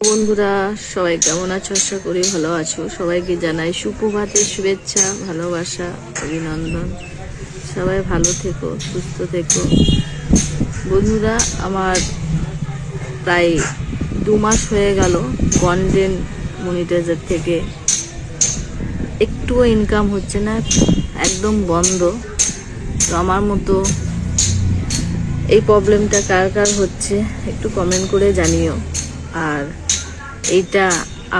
বন্ধুরা, সবাই কেমন আছো? আশা করি ভালো আছো। সবাইকে জানাই সুপ্রভাতের শুভেচ্ছা, ভালোবাসা, অভিনন্দন। সবাই ভালো থেকো, সুস্থ থেকো। বন্ধুরা, আমার প্রায় 2 মাস হয়ে গেল কন্টেন্ট মনিটাইজার থেকে একটুও ইনকাম হচ্ছে না, একদম বন্ধ। তো আমার মতো এই প্রবলেমটা কার কার হচ্ছে একটু কমেন্ট করে জানিও। আর এইটা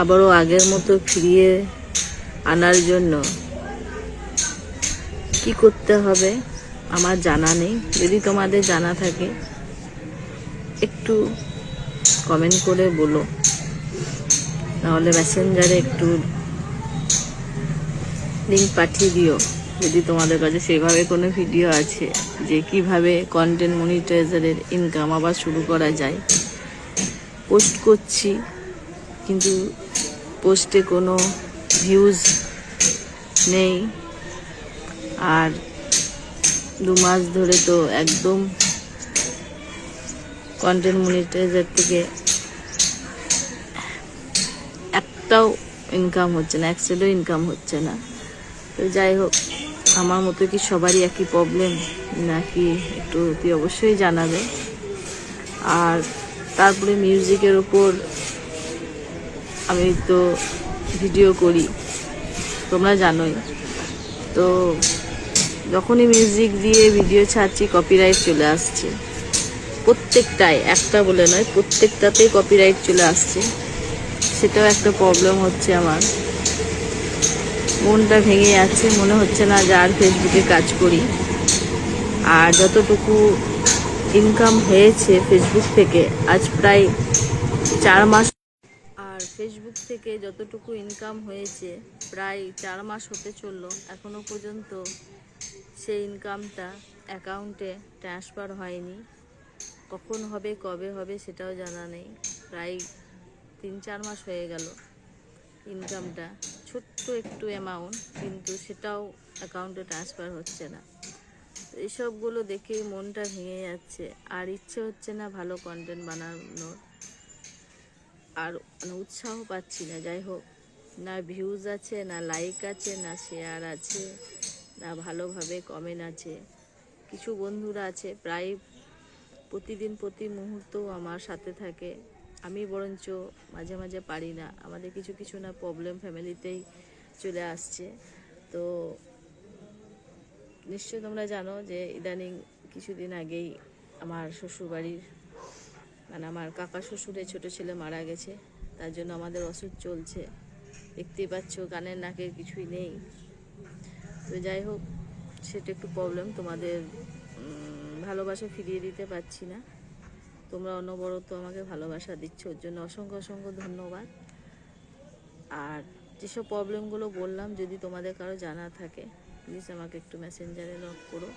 আবারও আগের মতো ফিরিয়ে আনার জন্য কি করতে হবে আমার জানা নেই। যদি তোমাদের জানা থাকে একটু কমেন্ট করে বলো, নাহলে মেসেঞ্জারে একটু লিঙ্ক পাঠিয়ে দিও যদি তোমাদের কাছে সেভাবে কোনো ভিডিও আছে যে কিভাবে কন্টেন্ট মনিটাইজারের ইনকাম আবার শুরু করা যায়। পোস্ট করছি কিন্তু পোস্টে কোনো ভিউজ নেই। আর 2 মাস ধরে তো একদম কন্টেন্ট মনিটাইজার থেকে একটাও ইনকাম হচ্ছে না, একসেলও ইনকাম হচ্ছে না। তো যাই হোক, আমার মতো কি সবারই একই প্রবলেম নাকি একটু তুই অবশ্যই জানাবে। আর তারপরে মিউজিকের ওপর আমি তো ভিডিও করি, তোমরা জানোই। তো যখনই মিউজিক দিয়ে ভিডিও ছাড়ছি কপিরাইট চলে আসছে, প্রত্যেকটাই, একটা বলে নয়, প্রত্যেকটাতেই কপিরাইট চলে আসছে। সেটাও একটা প্রবলেম হচ্ছে আমার। মনটা ভেঙে যাচ্ছে, মনে হচ্ছে না যে আর ফেসবুকে কাজ করি। আর যতটুকু ইনকাম হয়েছে ফেসবুক থেকে আজ প্রায় 4 মাস, আর ফেসবুক থেকে যতটুকু ইনকাম হয়েছে প্রায় 4 মাস হতে চললো, এখনো পর্যন্ত সেই ইনকামটা অ্যাকাউন্টে ট্রান্সফার হয়নি। কখন হবে, কবে হবে সেটাও জানা নেই। প্রায় 3-4 মাস হয়ে গেল ইনকামটা, ছোট্ট একটু অ্যামাউন্ট, কিন্তু সেটাও অ্যাকাউন্টে ট্রান্সফার হচ্ছে না। এইসবগুলো দেখেই মনটা ভেঙে যাচ্ছে, আর ইচ্ছে হচ্ছে না ভালো কন্টেন্ট বানানোর, আর উৎসাহ পাচ্ছি না। যাই হোক, না ভিউজ আছে, না লাইক আছে, না শেয়ার আছে, না ভালোভাবে কমেন্ট আছে। কিছু বন্ধুরা আছে প্রায় প্রতিদিন প্রতি মুহূর্ত আমার সাথে থাকে, আমি বরঞ্চ মাঝে মাঝে পারি না। আমাদের কিছু কিছু না প্রবলেম ফ্যামিলিতেই চলে আসছে। তো নিশ্চয়ই তোমরা জানো যে ইদানিং কিছুদিন আগেই আমার শ্বশুরবাড়ির, মানে আমার কাকা শ্বশুরের ছোট ছেলে মারা গেছে। তার জন্য আমাদের ওষুধ চলছে, দেখতেই পাচ্ছ, কানের নাকের কিছুই নেই। তো যাই হোক, সেটা একটু প্রবলেম, তোমাদের ভালোবাসা ফিরিয়ে দিতে পারছি না। তোমরা অনবরত আমাকে ভালোবাসা দিচ্ছ, ওর জন্য অসংখ্য অসংখ্য ধন্যবাদ। আর যেসব প্রবলেমগুলো বললাম, যদি তোমাদের কারো জানা থাকে প্লিজ আমাকে একটু মেসেঞ্জারে নক করো।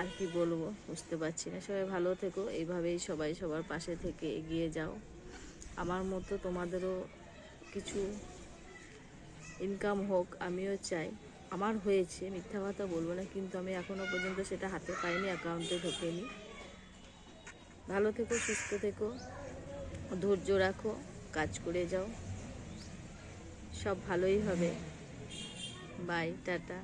আর কি বলবো বুঝতে পারছি না। সবাই ভালো থেকো, এইভাবেই সবাই সবার পাশে থেকে এগিয়ে যাও। আমার মতো তোমাদেরও কিছু ইনকাম হোক, আমিও চাই। আমার হয়েছে, মিথ্যা কথা বলবো না, কিন্তু আমি এখনো পর্যন্ত সেটা হাতে পাইনি, অ্যাকাউন্টে ঢোকেনি। ভালো থেকো, সুস্থ থেকো, ধৈর্য রাখো, কাজ করে যাও, সব ভালোই হবে। Bye, tata.